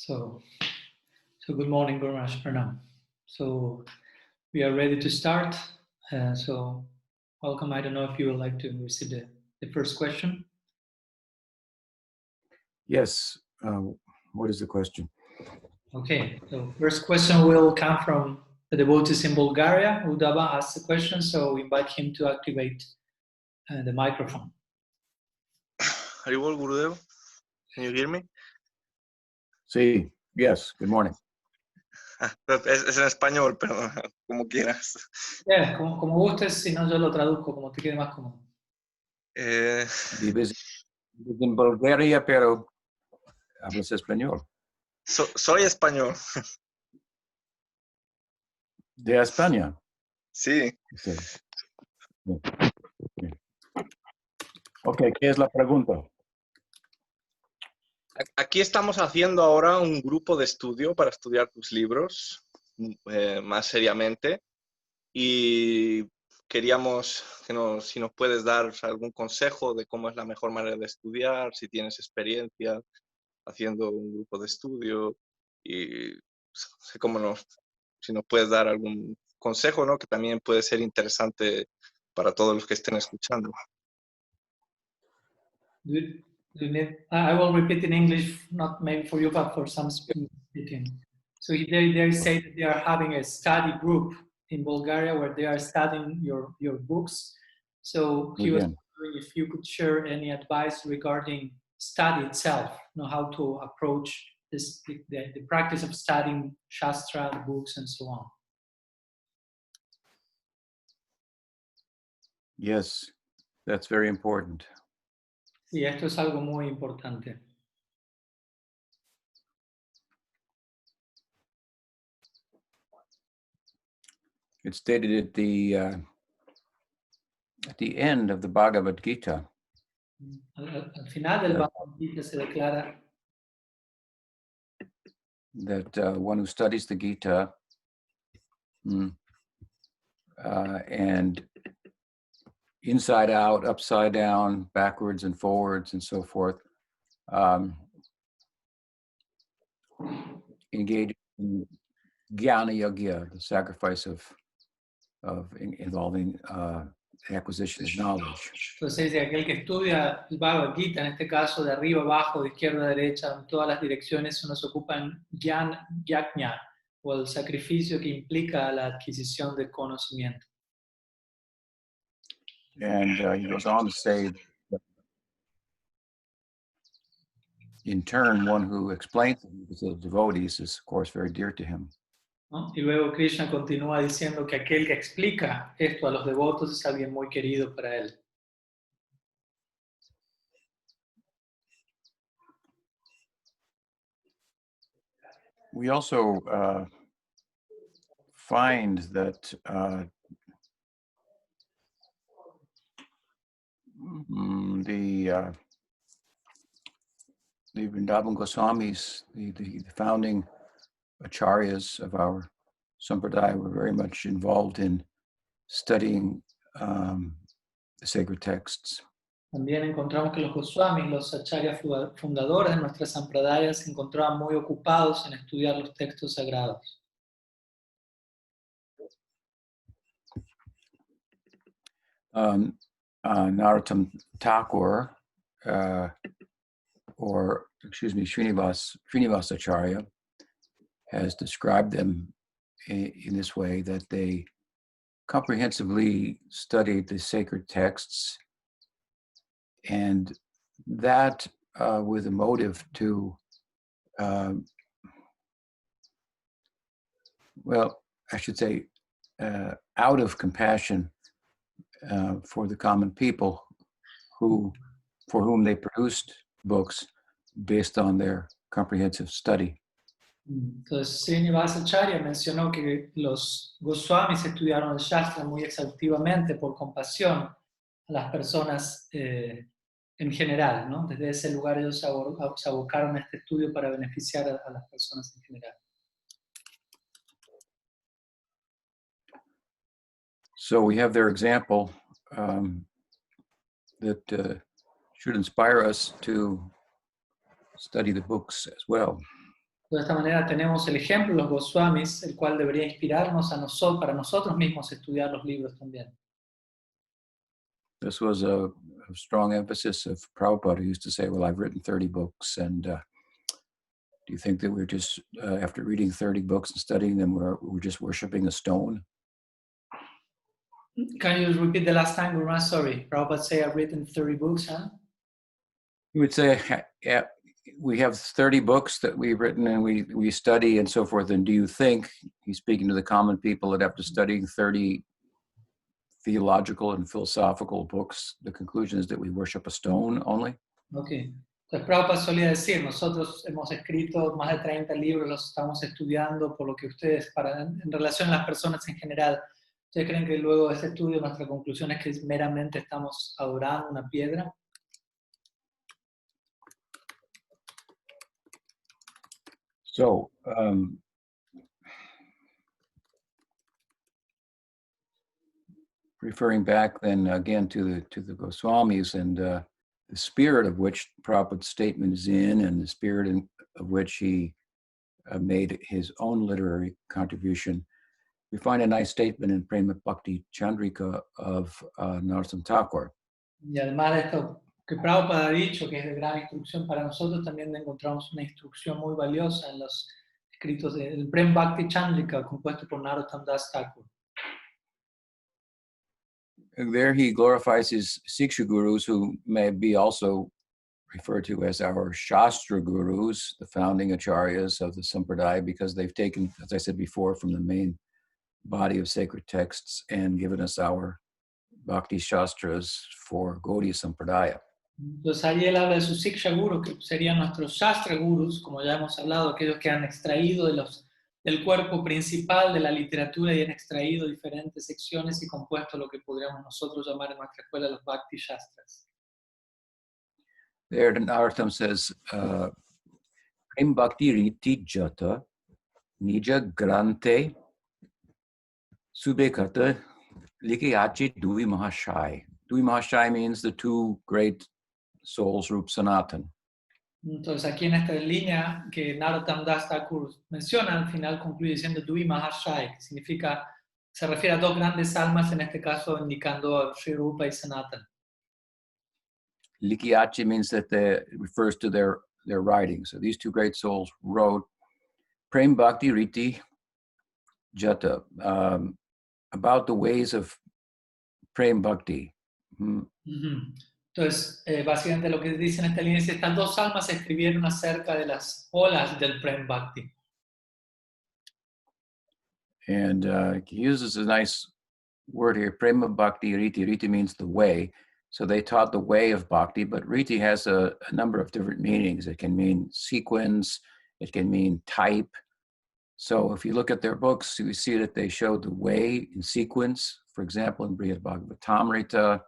So, good morning, Guru Maharaj Pranam. So we are ready to start. So welcome. I don't know if you would like to receive the first question. Yes. What is the question? Okay. So first question will come from the devotees in Bulgaria. Udava asked the question, so we invite him to activate the microphone. Haribol, Gurudev, can you hear me? Sí. Yes. Good morning. Es en español, pero como quieras. Yeah, como gustes, si no yo lo traduzco como te quede más cómodo. Vives en Bulgaria, pero hablas español. Soy español. De España. Sí. Sí. Ok, ¿qué es la pregunta? Aquí estamos haciendo ahora un grupo de estudio para estudiar tus libros más seriamente y queríamos que si nos puedes dar si consejo de cómo es la mejor manera de estudiar, si tienes experiencia haciendo un grupo de estudio y sé si nos puedes dar algún consejo, ¿no? Que también puede ser interesante para todos los que estén escuchando. I will repeat in English, not maybe for you, but for some speaking. So they say that they are having a study group in Bulgaria where they are studying your books. So he was wondering if you could share any advice regarding study itself, how to approach the practice of studying Shastra, the books, and so on. Yes, that's very important. Sí, esto es algo muy importante. It's stated at the end of the Bhagavad Gita. Al final del Bhagavad Gita se declara that one who studies the Gita and inside out, upside down, backwards and forwards, and so forth, engage in jnana yagya, the sacrifice of involving acquisition of knowledge. Entonces dice, aquel que estudia el Bhagavad Gita, en este caso de arriba abajo, de izquierda a derecha, en todas las direcciones, uno se ocupa en yajna, o el sacrificio que implica la adquisición de conocimiento. And he goes on to say that in turn, one who explains it to the devotees is, of course, very dear to him. ¿No? Y luego Krishna continúa diciendo que aquel que explica esto a los devotos es alguien muy querido para él. We also find that the Vrindavan Goswamis, the founding acharyas of our sampradaya, were very much involved in studying the sacred texts. También encontramos que los Goswamis, los acharyas fundadores de nuestras sampradayas, se encontraban muy ocupados en estudiar los textos sagrados. Narottam Thakur, Srinivas Acharya, has described them in this way, that they comprehensively studied the sacred texts, and that with a motive to, out of compassion for the common people for whom they produced books based on their comprehensive study. Entonces, Srinivasa Acharya mencionó que los Goswamis estudiaron el Shastra muy exhaustivamente por compasión a las personas en general, ¿no? Desde ese lugar ellos se abocaron a este estudio para beneficiar a las personas en general. So we have their example that should inspire us to study the books as well. De esta manera tenemos el ejemplo de los Goswamis, el cual debería inspirarnos a nosotros, para nosotros mismos estudiar los libros también. This was a strong emphasis of Prabhupada, who used to say, well, I've written 30 books, and do you think that we're just, after reading 30 books and studying them, we're just worshiping a stone? Can you repeat the last time, Guru? Sorry, Prabhupada say I've written 30 books, huh? You would say, yeah, we have 30 books that we've written and we study and so forth, and do you think, he's speaking to the common people, that after studying 30 theological and philosophical books, the conclusion is that we worship a stone only? Ok. Entonces, Prabhupada solía decir, nosotros hemos escrito más de 30 libros, los estamos estudiando, por lo que ustedes, en relación a las personas en general, ¿ustedes creen que luego de este estudio nuestra conclusión es que meramente estamos adorando una piedra? So, referring back then again to the Goswamis and the spirit of which Prabhupada's statement is in, and the spirit of which he made his own literary contribution, we find a nice statement in Prema Bhakti Chandrika of Narottam Thakur. Y además de esto que Prabhupada ha dicho, que es de gran instrucción para nosotros, también encontramos una instrucción muy valiosa en los escritos del Prem Bhakti Chandrika, compuesto por Narottam Das Thakur. There he glorifies his Siksha gurus, who may be also referred to as our Shastra gurus, the founding acharyas of the Sampradaya, because they've taken, as I said before, from the main body of sacred texts and given us our Bhakti Shastras for Gaudiya Sampradaya. Entonces ahí él habla de sus Siksha Gurus, que serían nuestros Shastra Gurus, como ya hemos hablado, aquellos que han extraído del cuerpo principal de la literatura y han extraído diferentes secciones y compuesto lo que podríamos nosotros llamar en nuestra escuela los Bhakti Shastras. There, Narottam says, Prem Bhakti Riti Jata Nija Grante Subekata Likiyachi Dui Mahashai. Dui Mahashai means the two great souls, Rup Sanatan. Entonces aquí en esta línea que Narottam Das Thakur menciona, al final concluye diciendo Dui Mahashai, que significa, se refiere a dos grandes almas, en este caso indicando a Sri Rupa y Sanatan. Likiyachi means that it refers to their writing. So these two great souls wrote Prem Bhakti Riti Jata, about the ways of Prem Bhakti. Entonces, básicamente lo que dice en esta línea es: estas dos almas escribieron acerca de las olas del Prem Bhakti. And he uses a nice word here, Prema Bhakti Riti. Riti means the way. So they taught the way of bhakti, but Riti has a number of different meanings. It can mean sequence, it can mean type. So if you look at their books, you see that they show the way in sequence. For example, in Brihad Bhagavatamrita,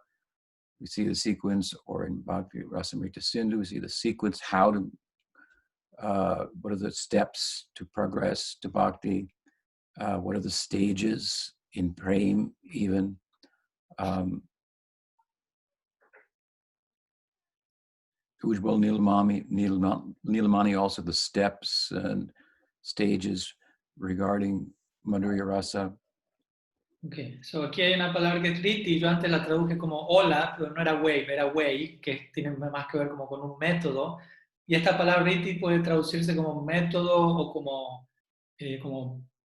we see the sequence, or in Bhakti Rasamrita Sindhu, we see the sequence, how to, what are the steps to progress to bhakti, what are the stages in prem even. Ujjwal Nilamani, also the steps and stages regarding Madhurya Rasa. Okay, so aquí hay una palabra que es Riti, yo antes la traduje como ola, pero no era wave, era way, que tiene más que ver como con un método. Y esta palabra Riti puede traducirse como método o como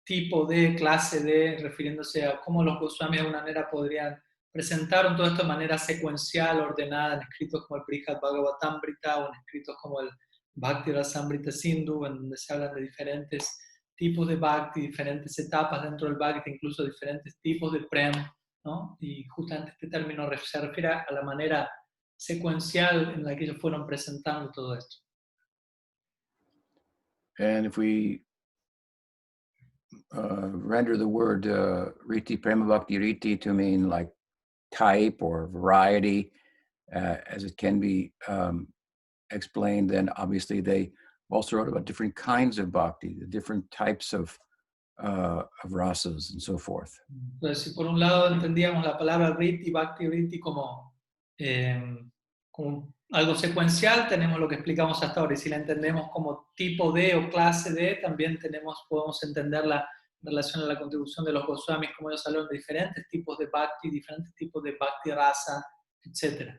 tipo de, clase de, refiriéndose a cómo los Goswamis de alguna manera podrían presentar todo esto de manera secuencial, ordenada, en escritos como el Brihad Bhagavatamrita o en escritos como el Bhakti Rasamrita Sindhu, en donde se hablan de diferentes tipos de bhakti, diferentes etapas dentro del bhakti, incluso diferentes tipos de prem, ¿no? Y justamente este término se refiere a la manera secuencial en la que ellos fueron presentando todo esto. And if we render the word Riti, Prema Bhakti Riti, to mean like type or variety, as it can be explained, then obviously they also wrote about different kinds of bhakti, the different types of rasas and so forth. Entonces, si por un lado entendíamos la palabra Riti, Bhakti Riti como algo secuencial, tenemos lo que explicamos hasta ahora, y si la entendemos como tipo de o clase de, también podemos entenderla en relación a la contribución de los Goswamis, como ellos hablaron de diferentes tipos de bhakti, diferentes tipos de bhakti rasa, etc.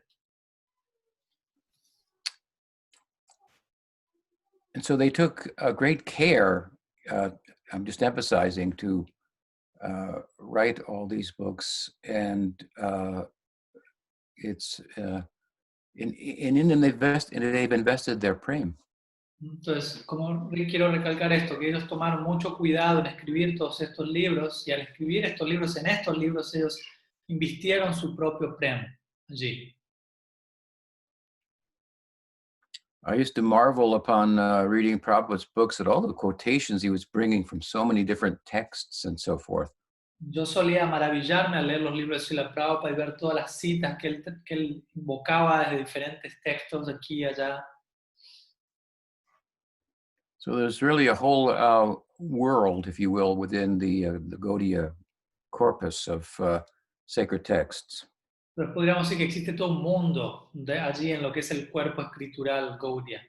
And so they took great care, I'm just emphasizing, to write all these books, and in them they've invested their prem. Entonces, como quiero recalcar esto, que ellos tomaron mucho cuidado en escribir todos estos libros, y al escribir estos libros, en estos libros ellos invistieron su propio prem allí. I used to marvel upon reading Prabhupada's books at all the quotations he was bringing from so many different texts and so forth. Yo solía maravillarme al leer los libros de Srila Prabhupada y ver todas las citas que él invocaba desde diferentes textos de aquí y allá. So there's really a whole world, if you will, within the Gaudiya corpus of sacred texts. Pero podríamos decir que existe todo un mundo allí en lo que es el cuerpo escritural Gaudiya.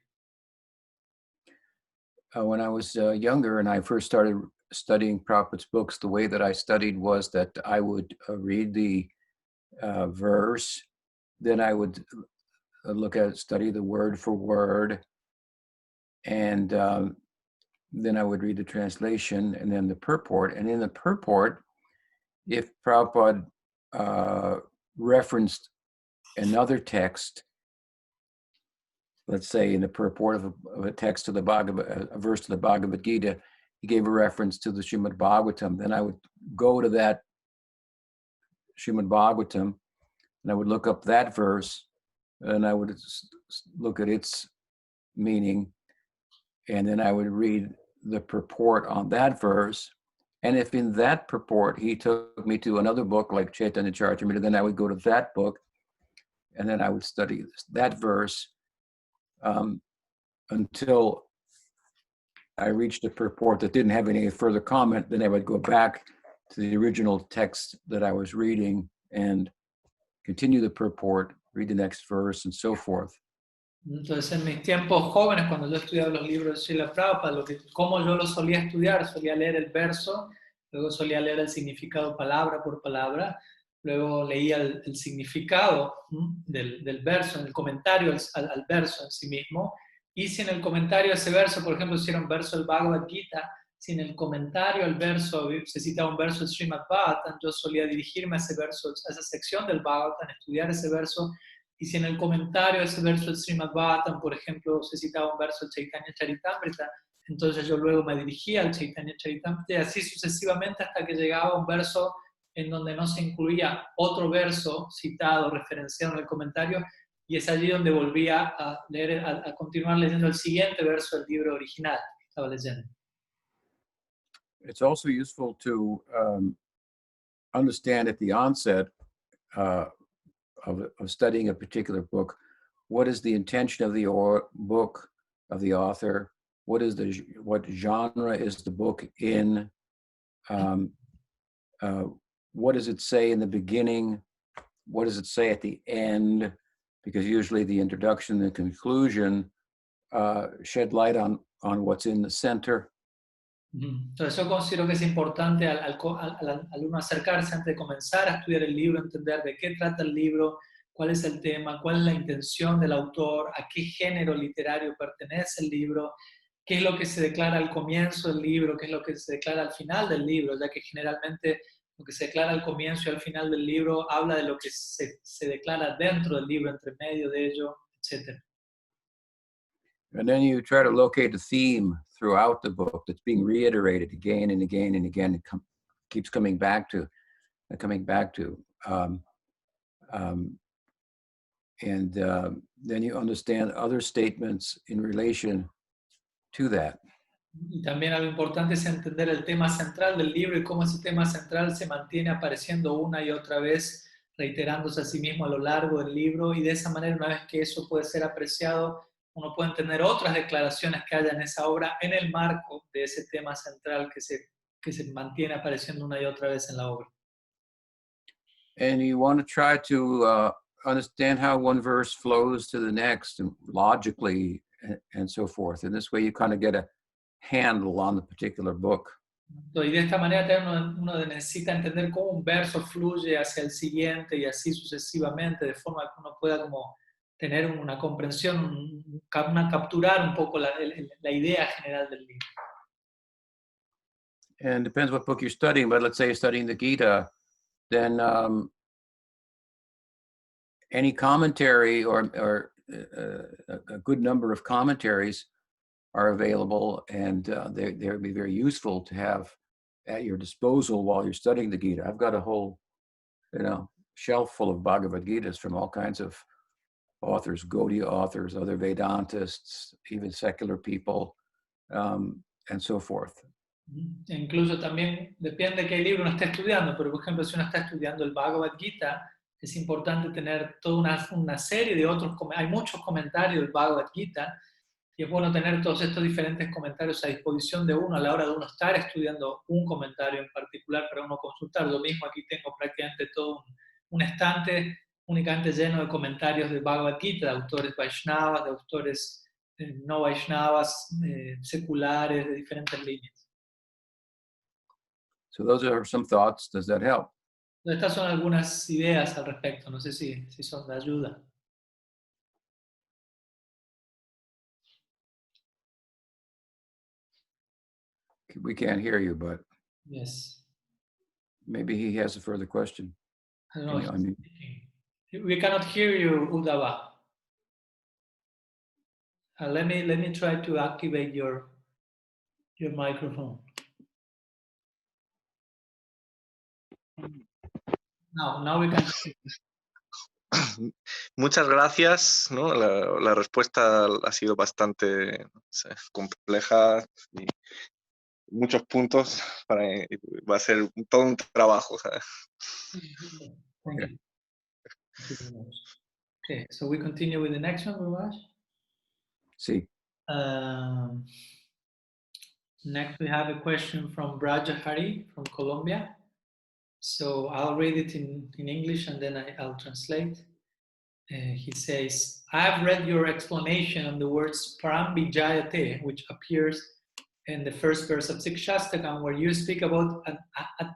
When I was younger and I first started studying Prabhupada's books, the way that I studied was that I would read the verse, then I would study the word for word, and then I would read the translation and then the purport. And in the purport, if Prabhupada referenced another text, let's say in the purport of a text to the a verse to the Bhagavad Gita, he gave a reference to the Srimad Bhagavatam, then I would go to that Srimad Bhagavatam and I would look up that verse and I would look at its meaning, and then I would read the purport on that verse. And if in that purport he took me to another book like Chaitanya Charitamrita, then I would go to that book and then I would study that verse until I reached a purport that didn't have any further comment. Then I would go back to the original text that I was reading and continue the purport, read the next verse, and so forth. Entonces, en mis tiempos jóvenes, cuando yo estudiaba los libros de Srila Prabhupada, como yo lo solía estudiar, solía leer el verso, luego solía leer el significado palabra por palabra, luego leía el significado del verso, en el comentario al verso en sí mismo, y si en el comentario a ese verso, por ejemplo, si era un verso del Bhagavad Gita, si en el comentario al verso se citaba un verso del Srimad Bhagavatam, yo solía dirigirme a ese verso, a esa sección del Bhagavatam, estudiar ese verso. Y si en el comentario de ese verso del Srimad Bhagavatam, por ejemplo, se citaba un verso del Chaitanya Charitamrita, entonces yo luego me dirigía al Chaitanya Charitamrita y así sucesivamente hasta que llegaba un verso en donde no se incluía otro verso citado, referenciado en el comentario, y es allí donde volvía a leer, a continuar leyendo el siguiente verso del libro original que estaba leyendo. It's also useful to understand at the onset of studying a particular book, what is the intention of the book, of the author, what genre is the book in, what does it say in the beginning, what does it say at the end, because usually the introduction and the conclusion shed light on what's in the center. Entonces yo considero que es importante al uno acercarse antes de comenzar a estudiar el libro, entender de qué trata el libro, cuál es el tema, cuál es la intención del autor, a qué género literario pertenece el libro, qué es lo que se declara al comienzo del libro, qué es lo que se declara al final del libro, ya que generalmente lo que se declara al comienzo y al final del libro habla de lo que se declara dentro del libro, entre medio de ello, etc. And then you try to locate a theme throughout the book that's being reiterated again and again and again. It keeps coming back to. Then you understand other statements in relation to that. Y también algo importante es entender el tema central del libro y cómo ese tema central se mantiene apareciendo una y otra vez, reiterándose a sí mismo a lo largo del libro, y de esa manera, una vez que eso puede ser apreciado, uno puede entender otras declaraciones que haya en esa obra en el marco de ese tema central que se mantiene apareciendo una y otra vez en la obra. And you want to try to understand how one verse flows to the next and logically and so forth. And this way you kind of get a handle on the particular book. Y de esta manera también uno necesita entender cómo un verso fluye hacia el siguiente y así sucesivamente, de forma que uno pueda como tener una comprensión, capturar un poco la idea general del libro. And depends what book you're studying, but let's say you're studying the Gita, then any commentary or a good number of commentaries are available, and they would be very useful to have at your disposal while you're studying the Gita. I've got a whole, shelf full of Bhagavad Gitas from all kinds of authors, Gaudiya authors, other Vedantists, even secular people, and so forth. Incluso también depende de qué libro uno está estudiando, pero por ejemplo si uno está estudiando el Bhagavad Gita, es importante tener toda una serie de otros, hay muchos comentarios del Bhagavad Gita, y es bueno tener todos estos diferentes comentarios a disposición de uno a la hora de uno estar estudiando un comentario en particular para uno consultar. Lo mismo aquí tengo prácticamente todo un estante únicamente lleno de comentarios del Bhagavad Gita, de autores Vaishnavas, de autores no Vaishnavas, seculares, de diferentes líneas. So those are some thoughts. Does that help? Estas son algunas ideas al respecto, no sé si son de ayuda. We can't hear you, but Yes. maybe he has a further question. I don't know. We cannot hear you, Udava. Let me try to activate your microphone. Now we can. Muchas gracias, ¿no? La respuesta ha sido bastante compleja y muchos puntos va a ser todo un trabajo, ¿sabes? Thank you. Thank you very much. Okay, so we continue with the next one, Raj. Sí. Next, we have a question from Braja Hari from Colombia. So I'll read it in English and then I'll translate. He says, I have read your explanation on the words Parambijayate, which appears in the first verse of Sikshastakam, where you speak about an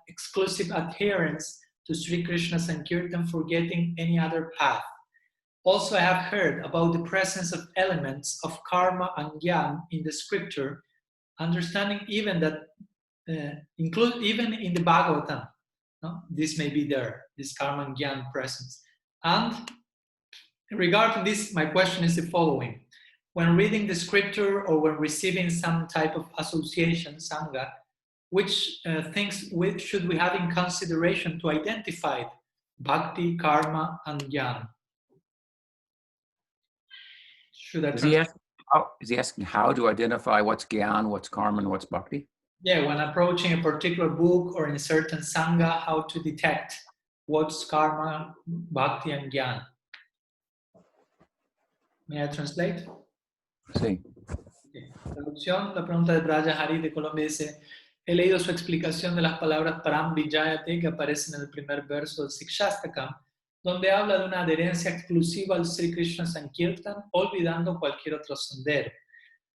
exclusive adherence to Sri Krishna Sankirtan, forgetting any other path. Also, I have heard about the presence of elements of karma and jnana in the scripture, understanding even that, include even in the Bhagavatam, no? This may be there, this karma and jnana presence. And regarding this, my question is the following. When reading the scripture or when receiving some type of association, sangha, which things should we have in consideration to identify bhakti, karma, and jnana? Is he asking how to identify what's Gyan, what's Karma, and what's Bhakti? Yeah, when approaching a particular book or in a certain sangha, how to detect what's karma, bhakti, and jnana. May I translate? Sí. Okay. Traducción, la pregunta de Braja Hari de Colombia dice, he leído su explicación de las palabras Parambijayate que aparecen en el primer verso del Sikshastakam, donde habla de una adherencia exclusiva al Sri Krishna Sankirtan, olvidando cualquier otro sendero.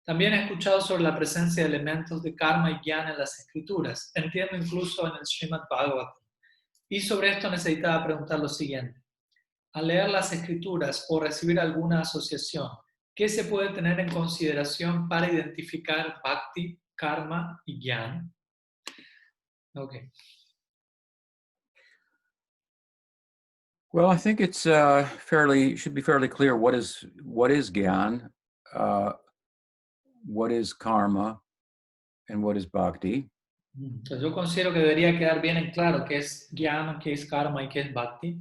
También he escuchado sobre la presencia de elementos de karma y jnana en las escrituras, entiendo incluso en el Srimad Bhagavatam. Y sobre esto necesitaba preguntar lo siguiente. Al leer las escrituras o recibir alguna asociación, ¿qué se puede tener en consideración para identificar bhakti, karma y jnana? Okay. Well, I think it's should be fairly clear what is Gyan, what is Karma, and what is Bhakti. Entonces yo considero que debería quedar bien en claro qué es jnana, qué es karma y qué es bhakti.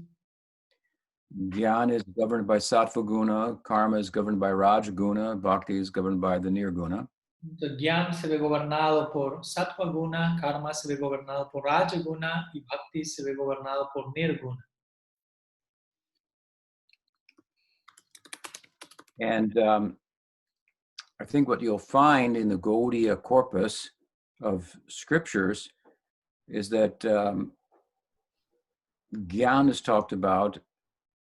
Gyan is governed by Sattva Guna, Karma is governed by Rajaguna, Bhakti is governed by the Nirguna. Entonces, Gyan se ve gobernado por Sattva Guna, Karma se ve gobernado por Rajaguna y Bhakti se ve gobernado por Nirguna. And I think what you'll find in the Gaudiya corpus of scriptures is that Gyan is talked about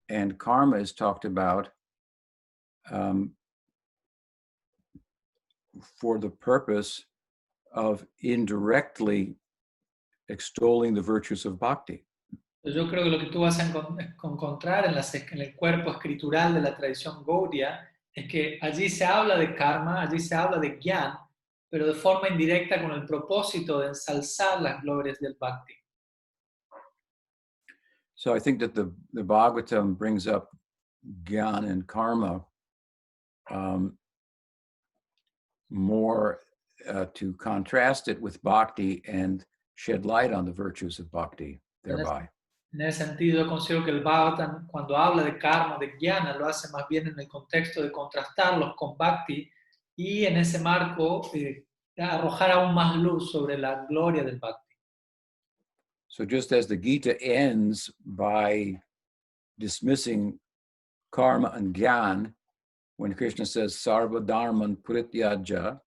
and karma is talked about for the purpose of indirectly extolling the virtues of bhakti. Yo creo que lo que tú vas a encontrar en el cuerpo escritural de la tradición Gaudiya es que allí se habla de karma, allí se habla de gyan, pero de forma indirecta con el propósito de ensalzar las glorias del bhakti. So I think that the Bhagavatam brings up gyan and karma more to contrast it with bhakti and shed light on the virtues of bhakti thereby. En ese sentido, yo considero que el Bhagavatam, cuando habla de karma, de jnana, lo hace más bien en el contexto de contrastarlos con bhakti y en ese marco arrojar aún más luz sobre la gloria del bhakti. So just as the Gita ends by dismissing karma and gyan, when Krishna says sarva dharman prityaja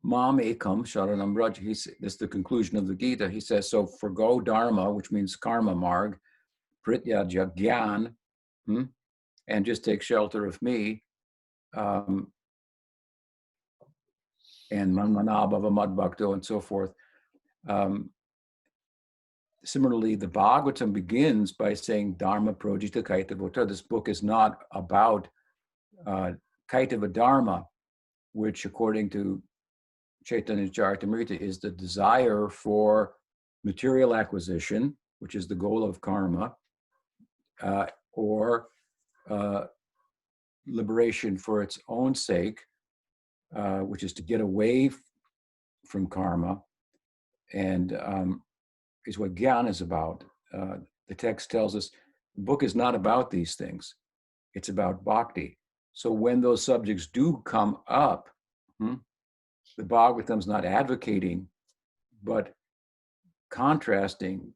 mam ekam sharanam braj, that's the conclusion of the Gita. He says, so forgo dharma, which means karma marg, prityaja gyan, and just take shelter of me, and manmanabhava madbhakto and so forth. Similarly, the Bhagavatam begins by saying dharma projita kaitavota. This book is not about kaitava dharma, which according to Chaitanya Charitamrita is the desire for material acquisition, which is the goal of karma, or liberation for its own sake, which is to get away from karma, and is what Gyan is about. The text tells us the book is not about these things. It's about bhakti. So when those subjects do come up, the Bhagavatam's not advocating, but contrasting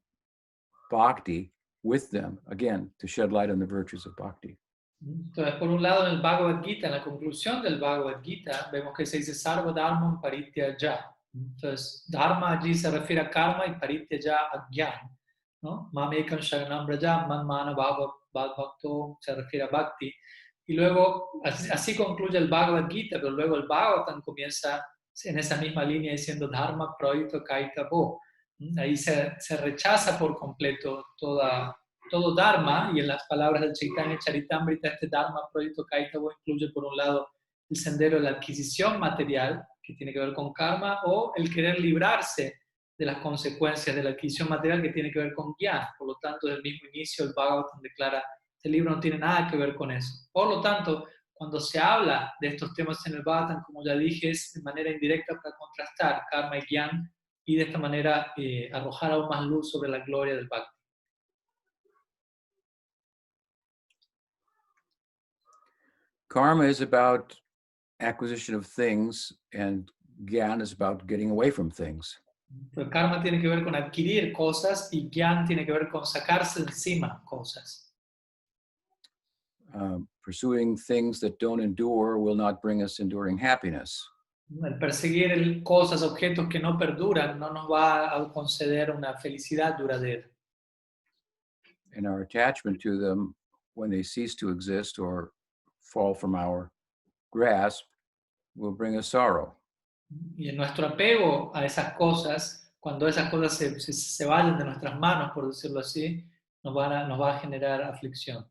bhakti with them, again, to shed light on the virtues of bhakti. Entonces, por un lado, en el Bhagavad Gita, en la conclusión del Bhagavad Gita, vemos que se dice sarva dharma parityaja. Entonces, dharma allí se refiere a karma y parityaja a gyan, ¿no? Mamekam sharanam braja, manmana bhakto se refiere a bhakti. Y luego, así concluye el Bhagavad Gita, pero luego el Bhagavatam comienza en esa misma línea diciendo dharma proyito kaitavo. Ahí se rechaza por completo todo dharma, y en las palabras del Chaitanya Charitamrita, este dharma proyito kaitavo incluye por un lado el sendero de la adquisición material, que tiene que ver con karma, o el querer librarse de las consecuencias de la adquisición material, que tiene que ver con gyan. Por lo tanto, desde el mismo inicio el Bhagavatam declara, este libro no tiene nada que ver con eso. Por lo tanto, cuando se habla de estos temas en el Bhagavatam, como ya dije, es de manera indirecta para contrastar karma y gyan, y de esta manera arrojar aún más luz sobre la gloria del Bhakti. Karma is about acquisition of things, and gyan is about getting away from things. El karma tiene que ver con adquirir cosas y gyan tiene que ver con sacarse encima cosas. Pursuing things that don't endure will not bring us enduring happiness. El perseguir cosas, objetos que no perduran, no nos va a conceder una felicidad duradera. And our attachment to them, when they cease to exist or fall from our grasp, will bring us sorrow. Y en nuestro apego a esas cosas, cuando esas cosas se vayan de nuestras manos, por decirlo así, nos va a generar aflicción.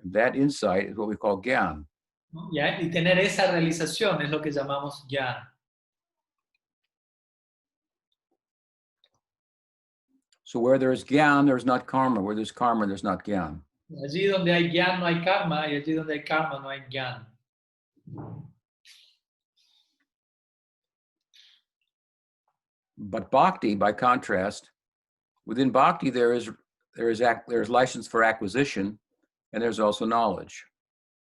And that insight is what we call gyan. ¿No? Y tener esa realización es lo que llamamos gyan. So where there's gyan, there's not karma. Where there's karma, there's not gyan. Allí donde hay gyan no hay karma, y allí donde hay karma no hay gyan. But bhakti, by contrast, within bhakti there is license for acquisition, and there's also knowledge.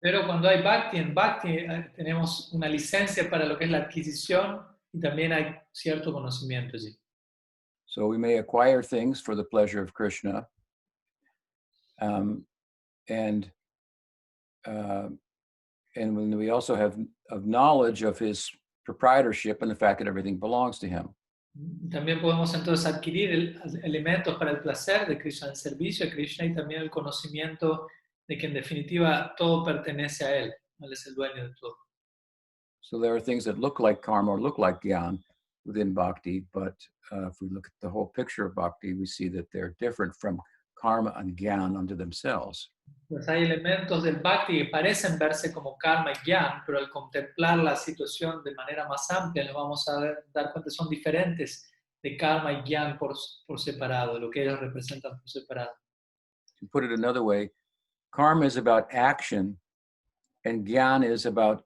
Pero cuando hay bhakti, en bhakti tenemos una licencia para lo que es la adquisición y también hay cierto conocimiento allí. So we may acquire things for the pleasure of Krishna, and when we also have knowledge of his proprietorship and the fact that everything belongs to him. También podemos entonces adquirir elementos para el placer de Krishna, el servicio de Krishna, y también el conocimiento de que en definitiva todo pertenece a Él. Él es el dueño de todo. So there are things that look like karma or look like gyan within bhakti, but if we look at the whole picture of bhakti, we see that they're different from karma and gyan unto themselves. Pues hay elementos del bhakti que parecen verse como karma y gyan, pero al contemplar la situación de manera más amplia nos vamos a dar cuenta que son diferentes de karma y gyan por separado, lo que ellos representan por separado. To put it another way, karma is about action and gyan is about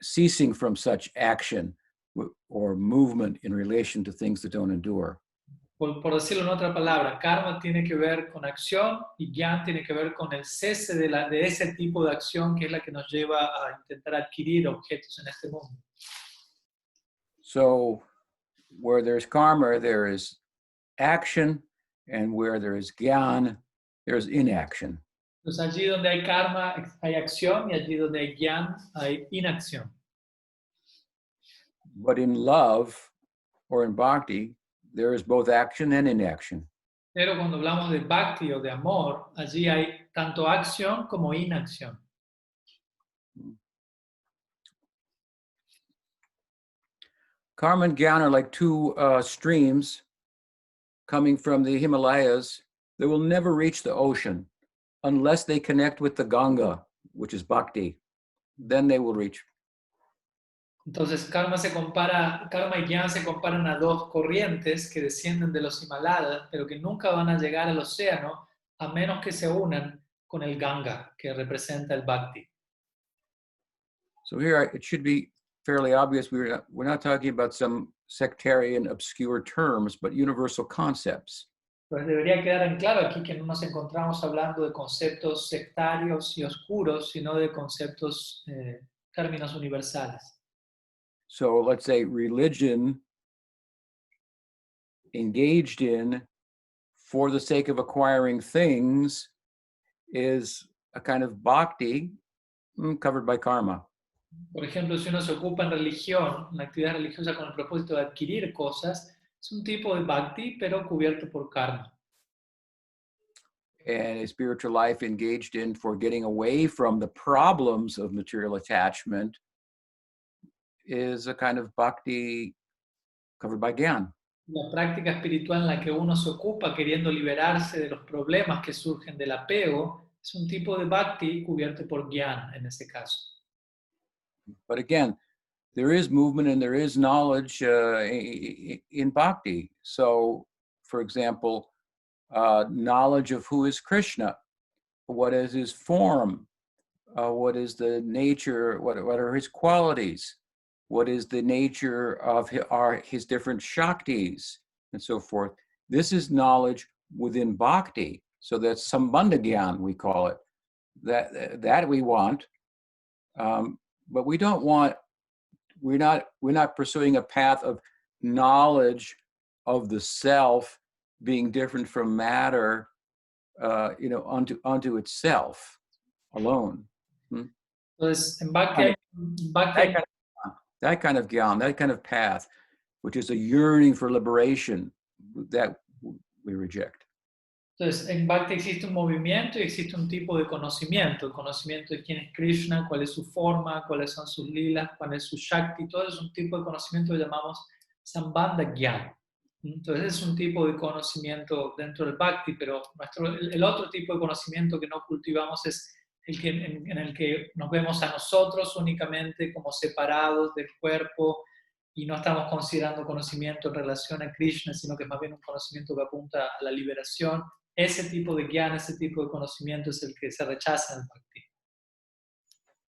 ceasing from such action or movement in relation to things that don't endure. Por decirlo en otra palabra, karma tiene que ver con acción y gyan tiene que ver con el cese de ese tipo de acción que es la que nos lleva a intentar adquirir objetos en este mundo. So where there's karma, there is action, and where there is gyan, there's inaction. Entonces allí donde hay karma hay acción y allí donde hay gyan hay inacción. But in love or in bhakti, there is both action and inaction. Pero cuando hablamos de bhakti o de amor, allí hay tanto acción como inacción. Karma and gyan are like two streams coming from the Himalayas that will never reach the ocean unless they connect with the Ganga, which is bhakti. Then they will reach. Entonces karma y gyan se comparan a dos corrientes que descienden de los Himalayas, pero que nunca van a llegar al océano a menos que se unan con el Ganga, que representa el bhakti. So here it should be fairly obvious we're not talking about some sectarian obscure terms, but universal concepts. Pues debería quedar en claro aquí que no nos encontramos hablando de conceptos sectarios y oscuros, sino de conceptos, términos universales. So let's say religion engaged in for the sake of acquiring things is a kind of bhakti covered by karma. Por ejemplo, si uno se ocupa en religión, una actividad religiosa con el propósito de adquirir cosas, es un tipo de bhakti, pero cubierto por karma. And a spiritual life engaged in for getting away from the problems of material attachment is a kind of bhakti covered by gyan. La práctica espiritual en la que uno se ocupa queriendo liberarse de los problemas que surgen del apego es un tipo de bhakti cubierto por gyan en ese caso. But again, there is movement and there is knowledge in bhakti. So, for example, knowledge of who is Krishna, what is his form, what is the nature, what are his qualities, what is the nature of his different shaktis, and so forth. This is knowledge within bhakti. So that's sambandha gyan, we call it. That we want. But we don't want, we're not pursuing a path of knowledge of the self being different from matter, unto itself alone. Entonces, en bhakti That kind of gyan, that kind of path, which is a yearning for liberation, that we reject. Entonces, en Bhakti existe un movimiento y existe un tipo de conocimiento. El conocimiento de quién es Krishna, cuál es su forma, cuáles son sus lilas, cuál es su Shakti. Todo es un tipo de conocimiento que llamamos Sambandha Gyan. Entonces, es un tipo de conocimiento dentro del Bhakti, pero el otro tipo de conocimiento que no cultivamos es en el que nos vemos a nosotros únicamente como separados del cuerpo y no estamos considerando conocimiento en relación a Krishna, sino que es más bien un conocimiento que apunta a la liberación. Ese tipo de gyan, ese tipo de conocimiento es el que se rechaza en el Bhakti.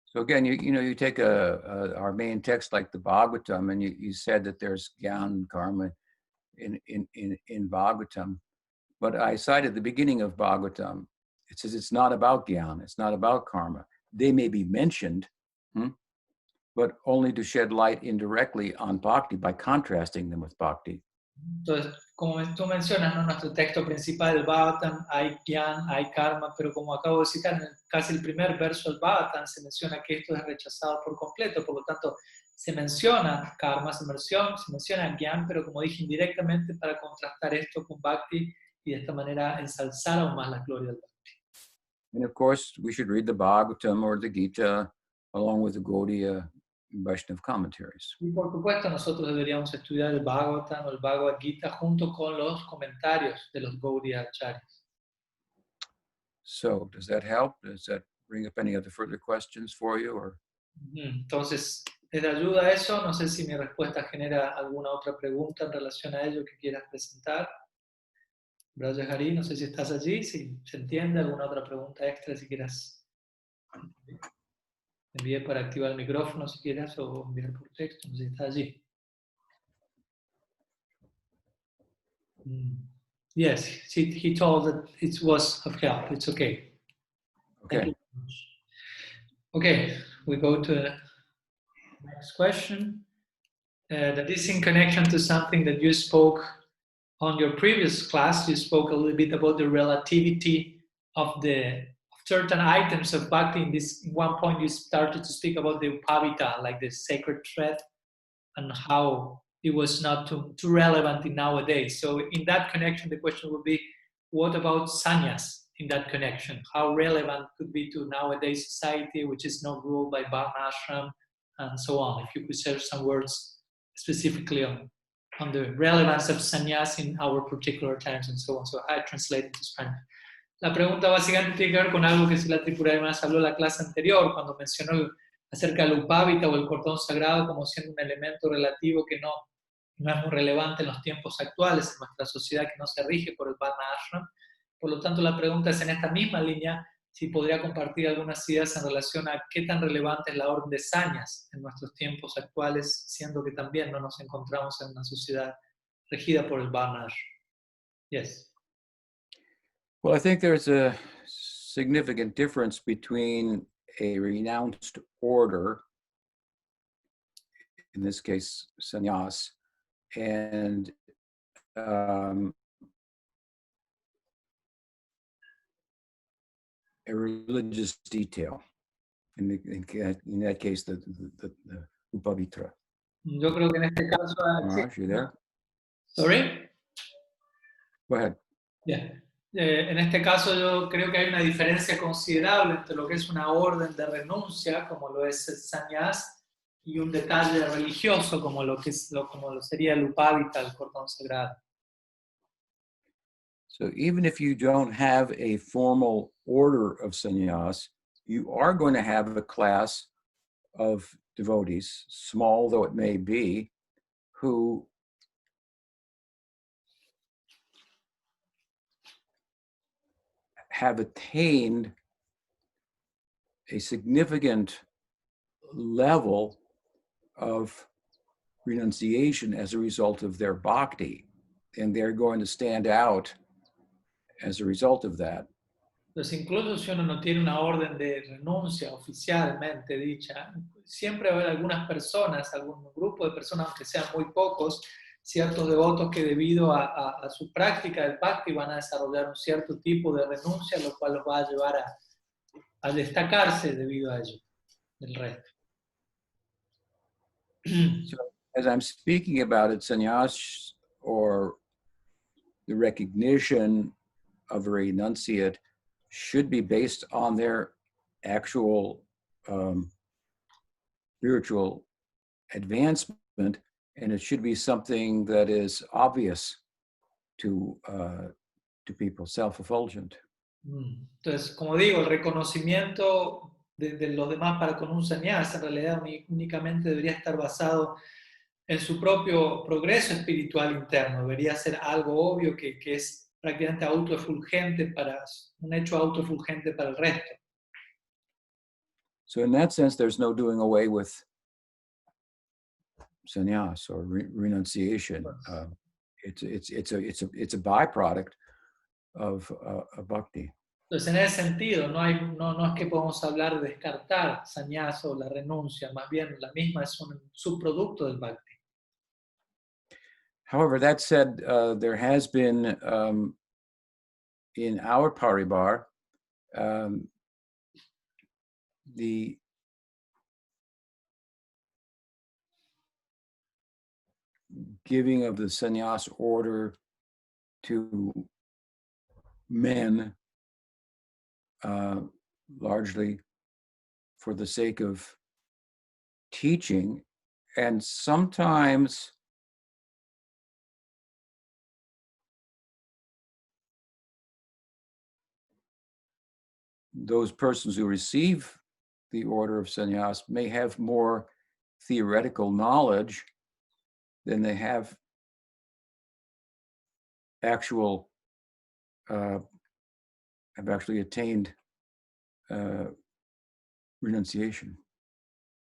So again, you take our main text like the Bhagavatam, and you said that there's gyan karma in Bhagavatam, but I cited the beginning of Bhagavatam. It says it's not about gyan, it's not about karma. They may be mentioned, but only to shed light indirectly on bhakti by contrasting them with bhakti. Entonces, como tú mencionas, ¿no? En nuestro texto principal del Bhagavatam hay gyan, hay karma, pero como acabo de citar, en casi el primer verso del Bhagavatam se menciona que esto es rechazado por completo, por lo tanto se menciona karma, se menciona gyan, pero como dije indirectamente para contrastar esto con bhakti y de esta manera ensalzar aún más la gloria del Bhakti. And of course, we should read the Bhagavatam or the Gita along with the Gaudiya Vaishnava commentaries. Y por supuesto nosotros deberíamos estudiar el Bhagavatam o el Bhagavad Gita junto con los comentarios de los Gaudiya Acharyas. So does that help? Does that bring up any other further questions for you? Or Entonces, ¿es de ayuda eso? No sé si mi respuesta genera alguna otra pregunta en relación a ello que quieras presentar. Braja Hari, no sé si estás allí, si se entiende, alguna otra pregunta extra si quieras. Envié para activar el micrófono si quieras o enviar por texto, no sé si está allí. Yes, he told that it was of help. It's okay. Thank okay. you very much. Okay, we go to the next question. That is in connection to something that you spoke on your previous class. You spoke a little bit about the relativity of certain items of bhakti. In this one point, you started to speak about the upavita, like the sacred thread, and how it was not too relevant in nowadays. So in that connection, the question would be, what about sannyas in that connection? How relevant could be to nowadays society, which is not ruled by Varna ashram and so on? If you could share some words specifically on the relevance of sannyas in our particular times and so on. So I translate it to Spanish. La pregunta básicamente tiene que ver con algo que Srila Tripura además habló en la clase anterior, cuando mencionó acerca del upavita o el cordón sagrado como siendo un elemento relativo que no es muy relevante en los tiempos actuales, en nuestra sociedad que no se rige por el Varna Ashram. Por lo tanto, la pregunta es en esta misma línea, si podría compartir algunas ideas en relación a qué tan relevante es la orden de sañas en nuestros tiempos actuales, siendo que también no nos encontramos en una sociedad regida por el Varna Ashram. Yes. Well, I think there's a significant difference between a renounced order, in this case, sannyas, and a religious detail. In that case, the upavitra. Yo creo que en este caso... Maharaj, you there? Sorry? Go ahead. Yeah. En este caso yo creo que hay una diferencia considerable entre lo que es una orden de renuncia, como lo es el sannyas, y un detalle religioso, como lo sería el upavita, el cordón sagrado. So even if you don't have a formal order of sannyas, you are going to have a class of devotees, small though it may be, who have attained a significant level of renunciation as a result of their bhakti, and they're going to stand out as a result of that. Entonces, incluso si uno no tiene una orden de renuncia oficialmente dicha, siempre va a haber algunas personas, algún grupo de personas, aunque sean muy pocos, ciertos devotos que debido a su práctica del bhakti van a desarrollar un cierto tipo de renuncia, lo cual los va a llevar a destacarse debido a ello del resto. So as I'm speaking about it, sannyas, or the recognition of a renunciate, should be based on their actual spiritual advancement, and it should be something that is obvious to people, self-effulgent. Entonces, como digo, el reconocimiento de los demás para con un sannyas en realidad únicamente debería estar basado en su propio progreso espiritual interno. Debería ser algo obvio que es prácticamente autoefulgente un hecho autoefulgente para el resto. So in that sense, there's no doing away with sannyas or renunciation. It's a byproduct of bhakti. Entonces, en ese sentido, no es que podamos hablar de descartar sannyas o la renuncia, más bien la misma es un subproducto del bhakti. However, that said, there has been in our paribar the giving of the sannyas order to men largely for the sake of teaching, and sometimes those persons who receive the order of sannyas may have more theoretical knowledge than they have have actually attained renunciation.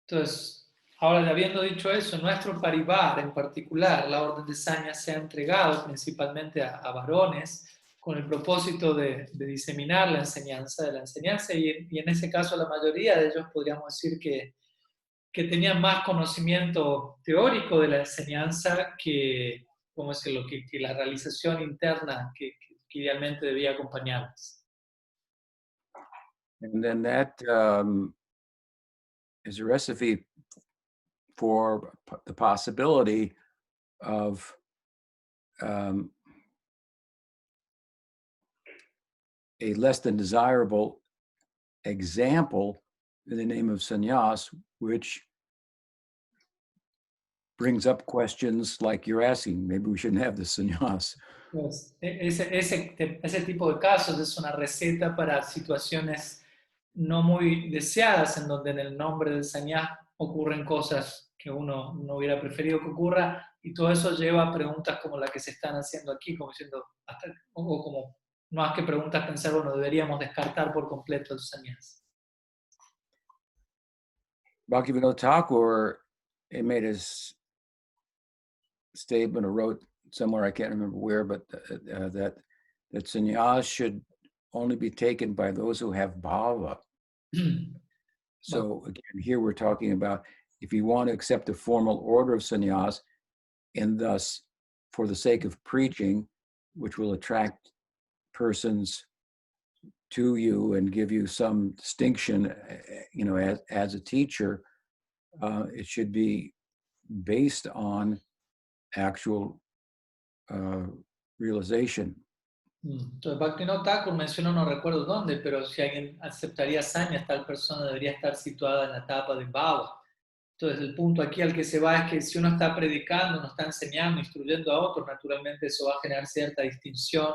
Entonces, ahora habiendo dicho eso, nuestro parivar en particular, la orden de sannyas se ha entregado principalmente a varones con el propósito de diseminar la enseñanza de la enseñanza y en ese caso la mayoría de ellos podríamos decir que tenían más conocimiento teórico de la enseñanza que, ¿cómo decirlo?, que la realización interna que idealmente debía acompañarlas. And then that is a recipe for the possibility of a less than desirable example in the name of sannyas, which brings up questions like you're asking, maybe we shouldn't have the sannyas. Pues, ese tipo de casos es una receta para situaciones no muy deseadas, en donde en el nombre del sannyas ocurren cosas que uno no hubiera preferido que ocurra, y todo eso lleva a preguntas como la que se están haciendo aquí, como diciendo, o como más que preguntas, pensar, bueno, deberíamos descartar por completo el sannyas. Bhaktivinoda Thakur made his statement or wrote somewhere, I can't remember where, but that sannyas should only be taken by those who have bhava. So again, here we're talking about if you want to accept a formal order of sannyas, and thus for the sake of preaching, which will attract persons to you and give you some distinction, as a teacher, it should be based on actual realization. Entonces, Bhaktivinoda Thakur menciona, no recuerdo dónde, pero si alguien aceptaría sannyas, tal persona debería estar situada en la etapa de bhava. Entonces, el punto aquí al que se va es que si uno está predicando, uno está enseñando, instruyendo a otros, naturalmente eso va a generar cierta distinción,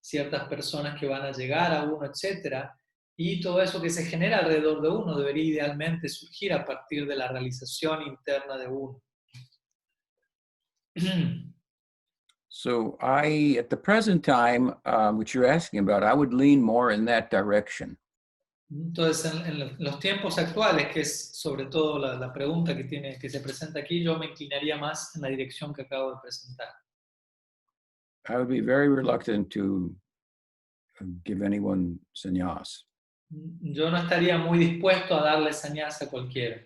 ciertas personas que van a llegar a uno, etc. Y todo eso que se genera alrededor de uno debería idealmente surgir a partir de la realización interna de uno. So at the present time, which you're asking about, I would lean more in that direction. Entonces, en los tiempos actuales, que es sobre todo la pregunta que se presenta aquí, yo me inclinaría más en la dirección que acabo de presentar. I would be very reluctant to give anyone sannyas. Yo no estaría muy dispuesto a darle sannyas a cualquiera.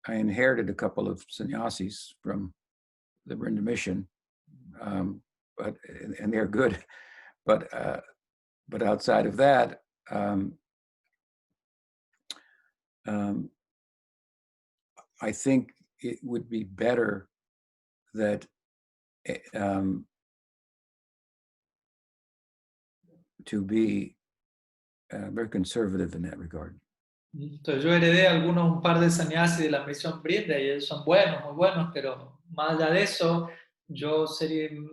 I inherited a couple of sannyasis from the Vrinda mission, and they're good, but outside of that, I think it would be better that to be very conservative in that regard. Entonces yo heredé un par de sannyasis de la misión Brinda y ellos son buenos, muy buenos, pero más allá de eso, yo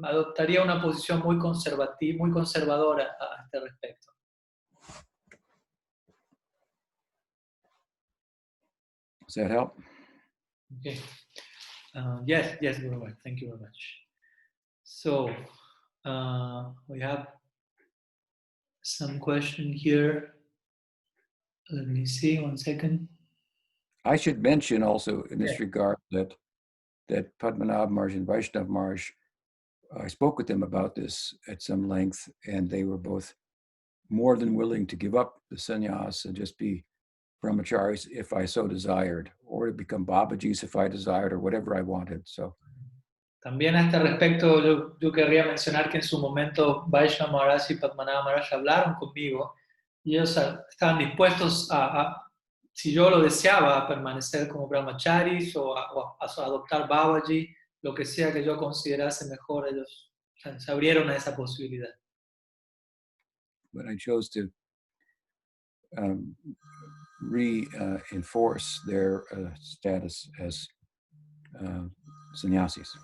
adoptaría una posición muy conservativa, muy conservadora a este respecto. Does that help? Okay. Yes, very well. Thank you very much. So we have some question here. Let me see, 1 second. I should mention also in this regard that Padmanabh Maharaj and Vaishnav Maharaj, I spoke with them about this at some length, and they were both more than willing to give up the sannyas and just be brahmacharis if I so desired, or to become babajis if I desired, or whatever I wanted. So. También a este respecto, yo querría mencionar que en su momento Vaishnav Maharaj y Padmanabh Maharaj hablaron conmigo y ellos estaban dispuestos si yo lo deseaba, a permanecer como brahmacharis o a adoptar babaji, lo que sea que yo considerase mejor, ellos se abrieron a esa posibilidad. But I chose to reinforce their status as sannyasis.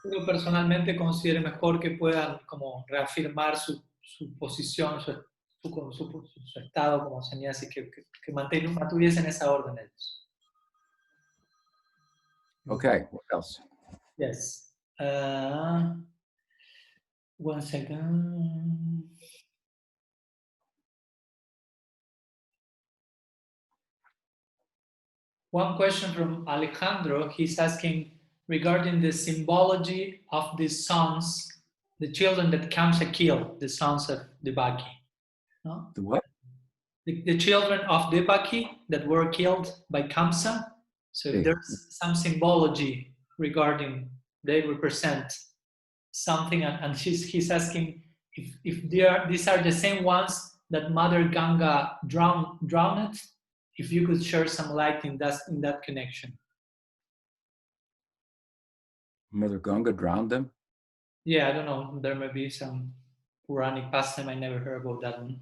Yo personalmente considero mejor que puedan como reafirmar su posición, su estado como sannyasi, que mantuviesen esa orden ellos. Okay, what else? Yes. One second. One question from Alejandro. He's asking regarding the symbology of the sons, the children that Kamsa killed, the sons of Devaki. No? The what? The children of Devaki that were killed by Kamsa. So if there's some symbology regarding, they represent something, and he's asking if these are the same ones that Mother Ganga drowned. If you could share some light in that connection. Mother Ganga drowned them? Yeah, I don't know. There may be some Puranic pastime. I never heard about that one.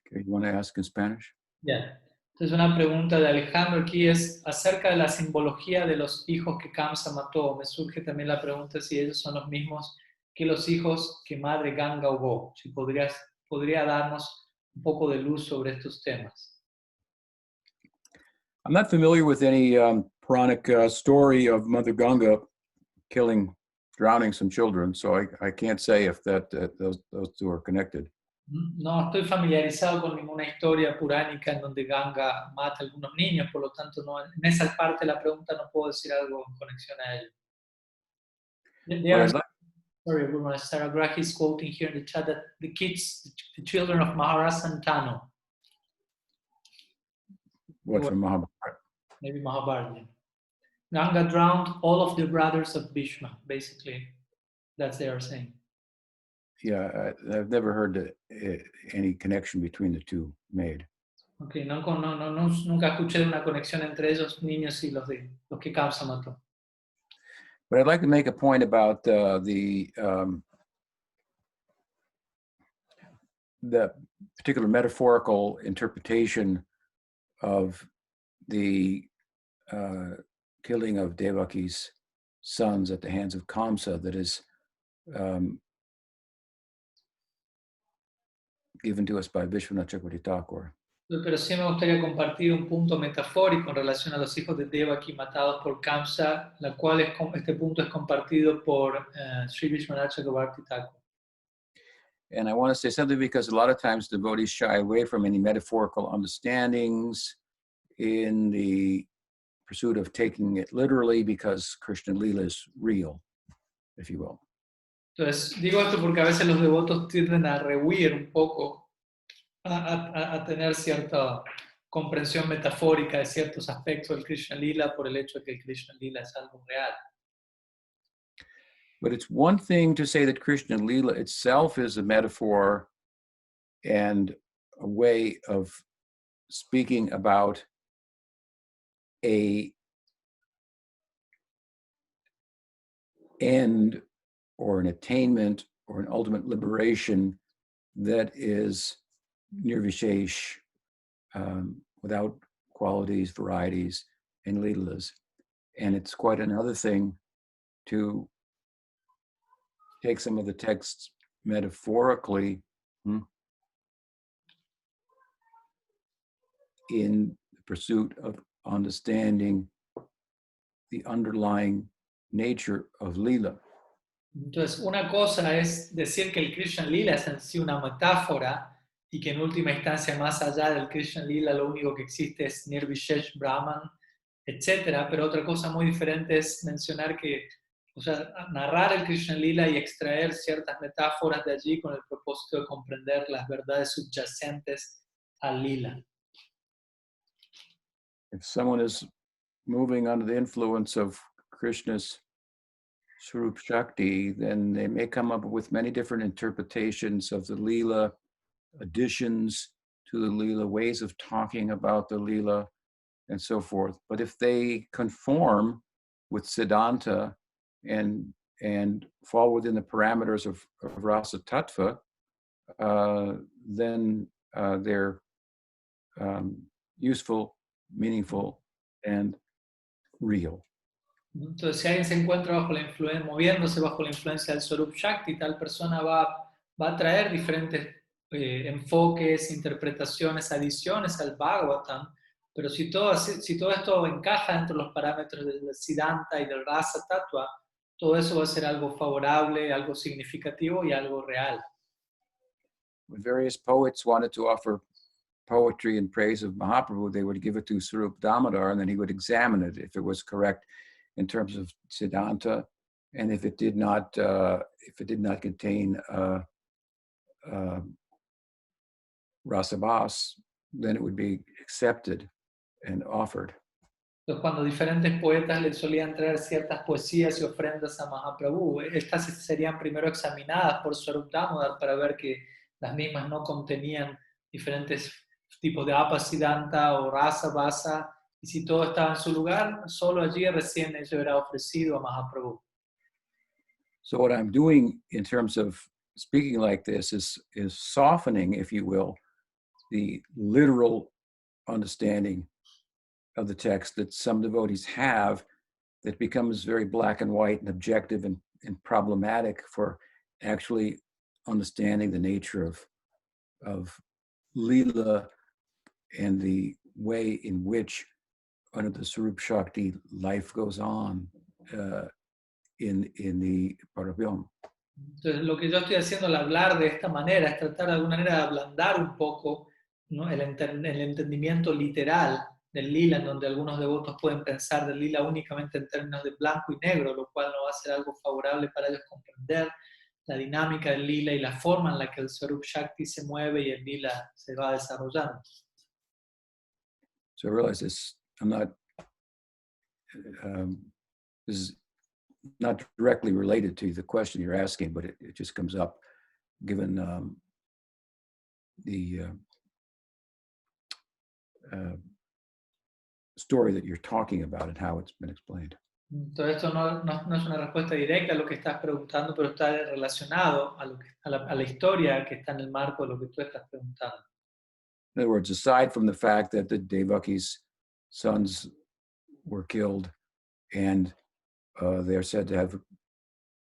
Okay, you want to ask in Spanish? Yeah. Entonces una pregunta de Alejandro aquí es acerca de la simbología de los hijos que Kamsa mató. Me surge también la pregunta si ellos son los mismos que los hijos que Madre Ganga ahogó. Si podría darnos un poco de luz sobre estos temas. I'm not familiar with any Puranic story of Mother Ganga drowning some children, so I can't say if those two are connected. No estoy familiarizado con ninguna historia puránica en donde Ganga mata a algunos niños, por lo tanto no, en esa parte de la pregunta no puedo decir algo en conexión a ello. Sorry, everyone. Sarah Grahi is quoting here in the chat that the children of Maharaj Santanu. What from Mahabharata? Maybe Mahabharata. Ganga drowned all of the brothers of Bhishma, basically. That's they are saying. Yeah, I've never heard any connection between the two made. Okay, nunca escuché una conexión entre esos niños y los que Kamsa mató. But I'd like to make a point about the particular metaphorical interpretation of the killing of Devaki's sons at the hands of Kamsa that is given to us by Vishwanath Chakravarti Thakur. Pero sí me gustaría compartir un punto metafórico en relación a los hijos de Devaki matados por Kamsa, este punto es compartido por Sri Vishwanath Chakravarti Thakur. And I want to say something because a lot of times devotees shy away from any metaphorical understandings in the pursuit of taking it literally because Krishna Lila is real, if you will. Entonces, digo esto porque a veces los devotos tienden a rehuir un poco, a tener cierta comprensión metafórica de ciertos aspectos del Krishna Lila por el hecho de que el Krishna Lila es algo real. But it's one thing to say that Krishna Lila itself is a metaphor and a way of speaking about a end or an attainment or an ultimate liberation that is nirvishesh, without qualities, varieties, and leelas. And it's quite another thing to take some of the texts metaphorically in the pursuit of understanding the underlying nature of Lila. Entonces, una cosa es decir que el Krishna Lila es en sí una metáfora y que en última instancia, más allá del Krishna Lila, lo único que existe es Nirvishesh Brahman, etc. Pero otra cosa muy diferente es mencionar que, o sea, narrar el Krishna Lila y extraer ciertas metáforas de allí con el propósito de comprender las verdades subyacentes al Lila. If someone is moving under the influence of Krishna's Swarup Shakti, then they may come up with many different interpretations of the Leela, additions to the Leela, ways of talking about the Leela, and so forth. But if they conform with Siddhanta and fall within the parameters of Rasa Tattva, then they're useful, meaningful, and real. Entonces, si alguien se encuentra bajo la influencia, moviéndose bajo la influencia del Swarup Shakti, tal persona va a traer diferentes enfoques, interpretaciones, adiciones al Bhagavatam, pero si todo esto encaja dentro de los parámetros del Siddhanta y del Rasa Tattva, todo eso va a ser algo favorable, algo significativo y algo real. When various poets wanted to offer poetry in praise of Mahaprabhu, they would give it to Sarup Damodar, and then he would examine it if it was correct in terms of Siddhanta, and if it did not contain rasabhas, then it would be accepted and offered. Entonces, cuando diferentes poetas le solían traer ciertas poesías y ofrendas a Mahaprabhu, estas serían primero examinadas por Swarup Damodar para ver que las mismas no contenían diferentes tipos de apasiddhanta o rasa basa, y si todo estaba en su lugar, solo allí recién ello era ofrecido a Mahaprabhu. So what I'm doing in terms of speaking like this is softening, if you will, the literal understanding of the text that some devotees have, that becomes very black and white and objective and problematic for actually understanding the nature of Leela and the way in which under the Swarup Shakti life goes on in the Paravyam. Entonces, lo que yo estoy haciendo al hablar de esta manera es tratar de alguna manera de ablandar un poco, ¿no?, el entendimiento literal del lila, en donde algunos devotos pueden pensar del lila únicamente en términos de blanco y negro, lo cual no va a ser algo favorable para ellos comprender la dinámica del lila y la forma en la que el Swarup Shakti se mueve y el lila se va desarrollando. So I realize this is not directly related to the question you're asking, but it just comes up given the story that you're talking about and how it's been explained. Todo esto no es una respuesta directa a lo que estás preguntando, pero está relacionado a la historia que está en el marco de lo que tú estás preguntando. In other words, aside from the fact that the Devaki's sons were killed and they're said to have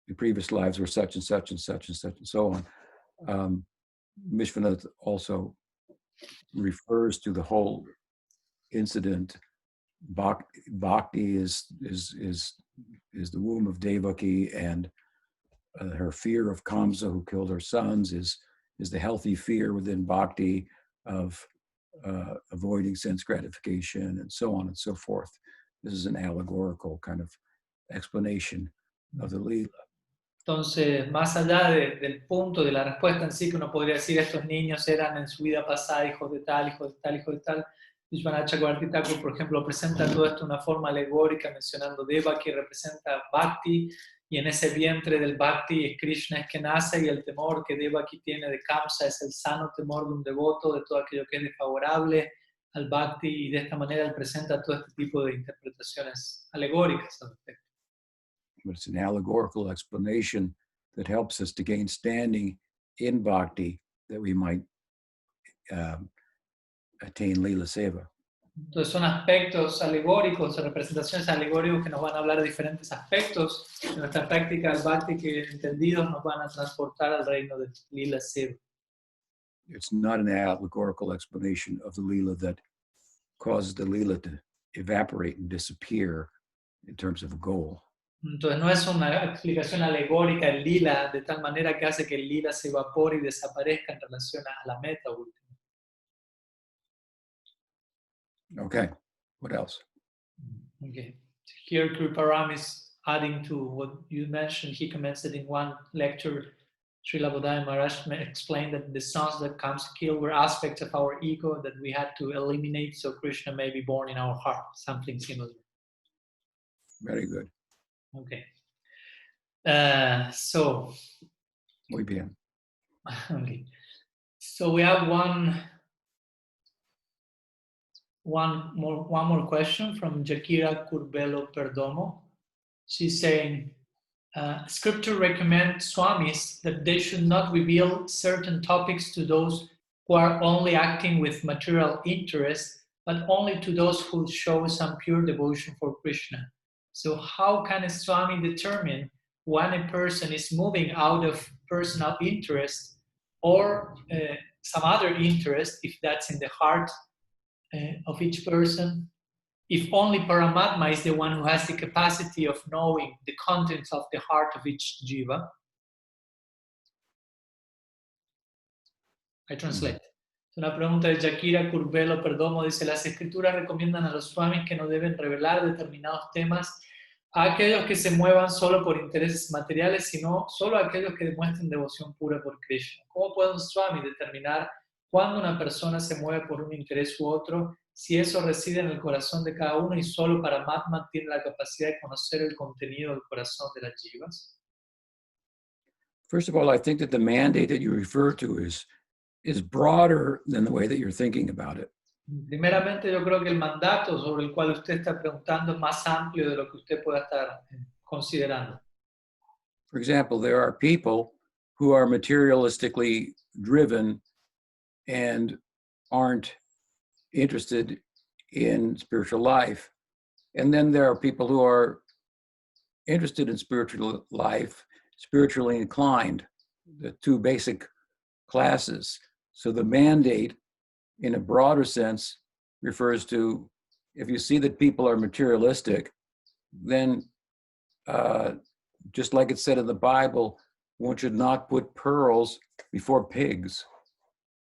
the previous lives were such and such and such and such and so on, Vishwanath also refers to the whole incident. Bhakti is the womb of Devaki, and her fear of Kamsa, who killed her sons, is the healthy fear within Bhakti of avoiding sense gratification, and so on and so forth. This is an allegorical kind of explanation of the Leela. Entonces, más allá del punto de la respuesta en sí, que uno podría decir estos niños eran en su vida pasada hijos de tal, hijos de tal, hijos de tal, Vishwanath Chakravarti Thakur, por ejemplo, presenta todo esto de una forma alegórica, mencionando Devaki representa Bhakti, y en ese vientre del Bhakti es Krishna es que nace, y el temor que Devaki tiene de Kamsa es el sano temor de un devoto, de todo aquello que es desfavorable al Bhakti, y de esta manera él presenta todo este tipo de interpretaciones alegóricas al respecto. But it's an allegorical explanation that helps us to gain standing in Bhakti, that we might attain Leela Seva. Entonces son aspectos alegóricos, representaciones alegóricas que nos van a hablar de diferentes aspectos de nuestra práctica del Bhakti que entendidos nos van a transportar al reino de Leela Seva. It's not an allegorical explanation of the Leela that causes the Leela to evaporate and disappear in terms of a goal. Entonces no es una explicación alegórica del lila de tal manera que hace que el lila se evapore y desaparezca en relación a la meta última. Okay, what else? Okay. Here Kriparam is adding to what you mentioned. He comments that in one lecture, Srila Bodhaya Maharaj explained that the sons that comes kill were aspects of our ego that we had to eliminate so Krishna may be born in our heart, something similar. Very good. Okay. So. Muy bien. Okay. So we have one more question from Jakira Curbelo Perdomo. She's saying, Scripture recommends swamis that they should not reveal certain topics to those who are only acting with material interest, but only to those who show some pure devotion for Krishna. So how can a Swami determine when a person is moving out of personal interest or some other interest, if that's in the heart of each person, if only Paramatma is the one who has the capacity of knowing the contents of the heart of each jiva? I translate. Una pregunta de Shakira Curbelo Perdomo dice: las escrituras recomiendan a los swamis que no deben revelar determinados temas a aquellos que se muevan solo por intereses materiales, sino solo a aquellos que demuestren devoción pura por Krishna. ¿Cómo puede un swami determinar cuándo una persona se mueve por un interés u otro, si eso reside en el corazón de cada uno y solo Paramatma tiene la capacidad de conocer el contenido del corazón de las jivas? First of all, I think that the mandate that you refer to is broader than the way that you're thinking about it. Primeramente, yo creo que el mandato sobre el cual usted está preguntando es más amplio de lo que usted pueda estar considerando. For example, there are people who are materialistically driven and aren't interested in spiritual life. And then there are people who are interested in spiritual life, spiritually inclined, the two basic classes. So the mandate, in a broader sense, refers to if you see that people are materialistic, then just like it said in the Bible, one should not put pearls before pigs.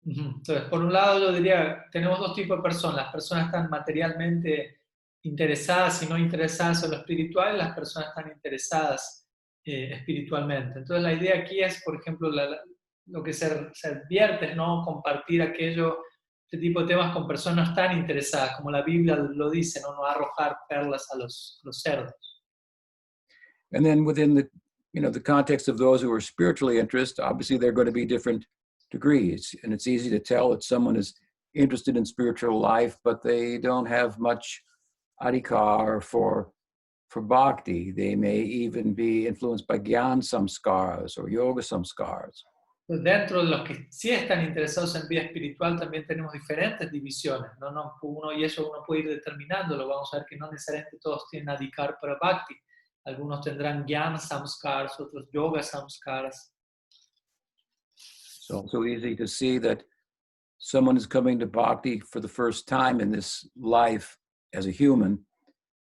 Entonces, por un lado, yo diría, tenemos dos tipos de personas. Las personas están materialmente interesadas y no interesadas en lo espiritual, y las personas están interesadas espiritualmente. Entonces, la idea aquí es, por ejemplo, lo que se advierte es no compartir este tipo de temas con personas no tan interesadas, como la Biblia lo dice, no arrojar perlas a los cerdos. And then within the context of those who are spiritually interested, obviously there are going to be different degrees, and it's easy to tell that someone is interested in spiritual life, but they don't have much adhikar for bhakti. They may even be influenced by gyan samskaras or yoga samskaras. Pues dentro de los que sí están interesados en vida espiritual también tenemos diferentes divisiones, y eso uno puede ir determinándolo. Vamos a ver que no necesariamente todos tienen adhikar para bhakti. Algunos tendrán jnana samskaras, otros yoga samskaras. It's also easy to see that someone is coming to bhakti for the first time in this life as a human,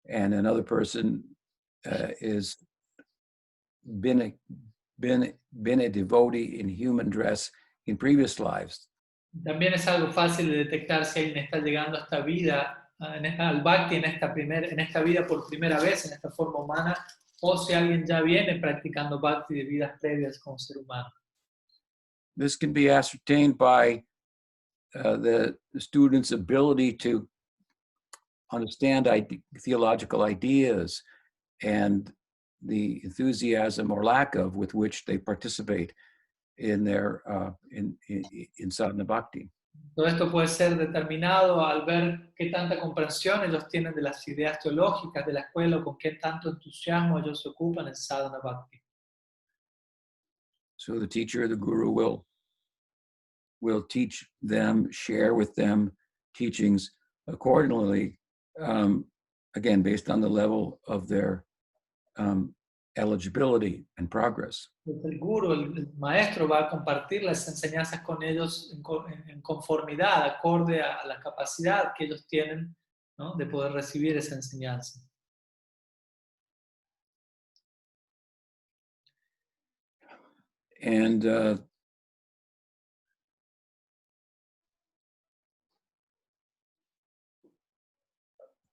and another person is been a devotee in human dress in previous lives. También es algo fácil de detectar si alguien está llegando a esta vida, al bhakti en esta vida por primera vez, en esta forma humana, o si alguien ya viene practicando bhakti de vidas previas como ser humano. This can be ascertained by the student's ability to understand theological ideas and the enthusiasm or lack of with which they participate in their in sadhana bhakti. Todo esto puede ser determinado al ver qué tanta comprensión ellos tienen de las ideas teológicas de la escuela o con qué tanto entusiasmo ellos se ocupan en sadhana bhakti. So the teacher, the guru, will teach them, share with them teachings accordingly, again, based on the level of their eligibility and progress. El guru, el maestro, va a compartir las enseñanzas con ellos en conformidad, acorde a la capacidad que ellos tienen, ¿no?, de poder recibir esa enseñanza. And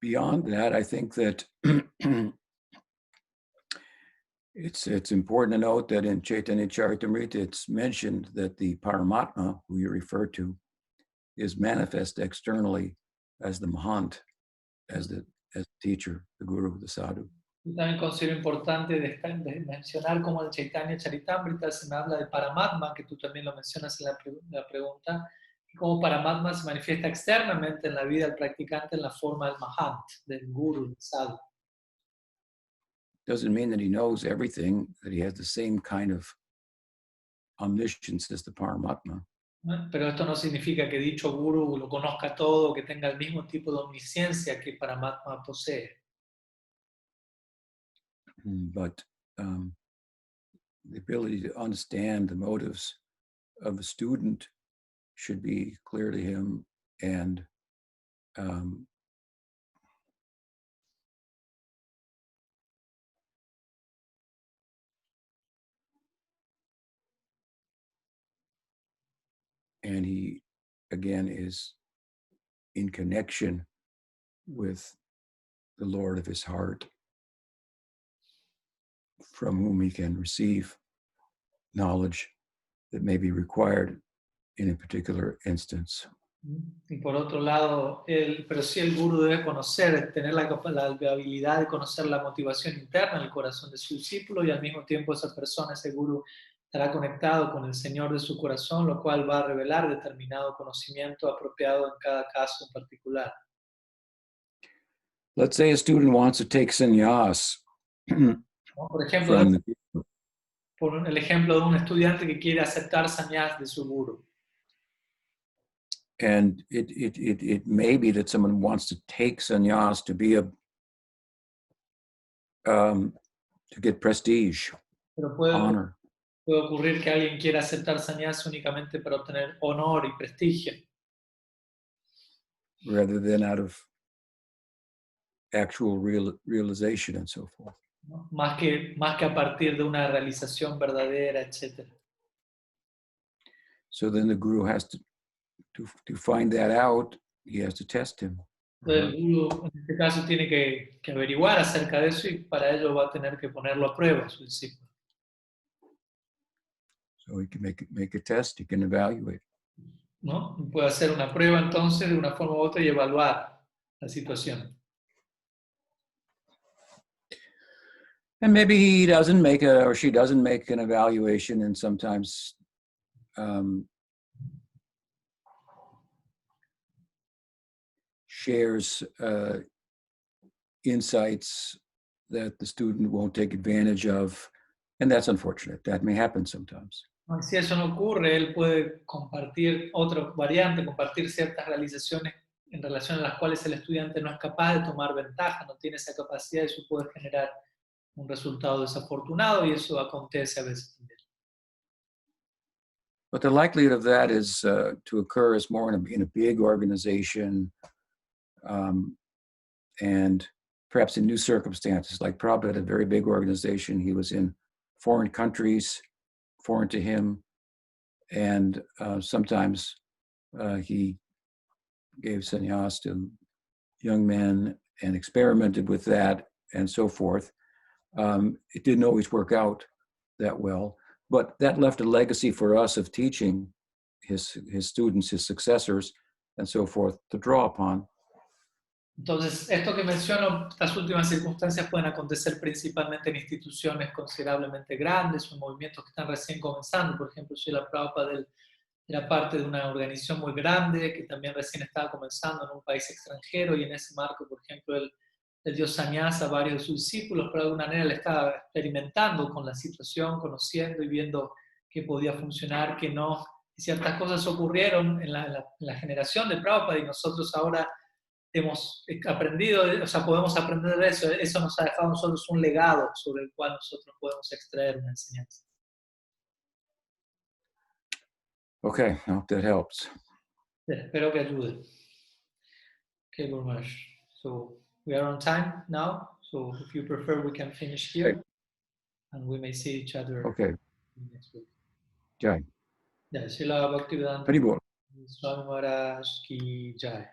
beyond that, I think that it's important to note that in Chaitanya Charitamrita, it's mentioned that the Paramatma, who you refer to, is manifest externally as the Mahant, as the teacher, the guru, the sadhu. Yo también considero importante de mencionar cómo en Chaitanya Charitamrita se me habla de Paramatma, que tú también lo mencionas en la pregunta, y cómo Paramatma se manifiesta externamente en la vida del practicante en la forma del Mahant, del Guru, del Sadhu. Doesn't mean that he knows everything, that he has the same kind of omniscience as the Paramatma. ¿no? Pero esto no significa que dicho guru lo conozca todo, que tenga el mismo tipo de omnisciencia que Paramatma posee. But the ability to understand the motives of a student should be clear to him, and he, again, is in connection with the Lord of his heart, from whom he can receive knowledge that may be required in a particular instance. Y por otro lado, pero sí el guru debe conocer, tener la habilidad de conocer la motivación interna en el corazón de su discípulo, y al mismo tiempo esa persona, ese guru, estará conectado con el Señor de su corazón, lo cual va a revelar determinado conocimiento apropiado en cada caso en particular. Let's say a student wants to take sannyas. Por ejemplo, From the, por el ejemplo de un estudiante que quiere aceptar sannyas de su guru. and it may be that someone wants to take sannyas to be to get prestige, Pero puede honor, ocurrir que alguien quiera aceptar sannyas únicamente para obtener honor y prestigio, rather than out of actual realization and so forth. ¿no? Más que a partir de una realización verdadera, etc. So then the guru has to find that out. He has to test him. Entonces el guru en este caso tiene que averiguar acerca de eso, y para ello va a tener que ponerlo a prueba a su discípulo. So he can make a test. He can evaluate. ¿No? Y puede hacer una prueba entonces de una forma u otra y evaluar la situación. And maybe he doesn't make or she doesn't make an evaluation, and sometimes shares insights that the student won't take advantage of, and that's unfortunate. That may happen sometimes. Y si eso no ocurre, él puede compartir otra variante, compartir ciertas realizaciones en relación a las cuales el estudiante no es capaz de tomar ventaja, no tiene esa capacidad, y eso puede generar un resultado desafortunado, y eso acontece a veces también. But the likelihood of that is to occur is more in a big organization, and perhaps in new circumstances. Like Prabhupada had a very big organization. He was in foreign countries, foreign to him, and sometimes he gave sannyas to young men and experimented with that and so forth. It didn't always work out that well, but that left a legacy for us of teaching his students, his successors, and so forth, to draw upon. Entonces, esto que menciono, estas últimas circunstancias pueden acontecer principalmente en instituciones considerablemente grandes o en movimientos que están recién comenzando. Por ejemplo, Srila Prabhupada era parte de una organización muy grande que también recién estaba comenzando en un país extranjero, y en ese marco, por ejemplo, él dio sannyasa a varios de sus discípulos, pero de alguna manera él estaba experimentando con la situación, conociendo y viendo qué podía funcionar, qué no. Y ciertas cosas ocurrieron en la generación de Prabhupada, y nosotros ahora hemos aprendido, o sea, podemos aprender de eso. Eso nos ha dejado a nosotros un legado sobre el cual nosotros podemos extraer una enseñanza. Okay, I hope that helps. Espero que ayude. Okay, Guru Maharaj. So we are on time now. So if you prefer, we can finish here, Okay. and we may see each other Okay, next week. Jai. Jai Srila Bhaktivedanta Haribol. Swami Maharaj ki Jai.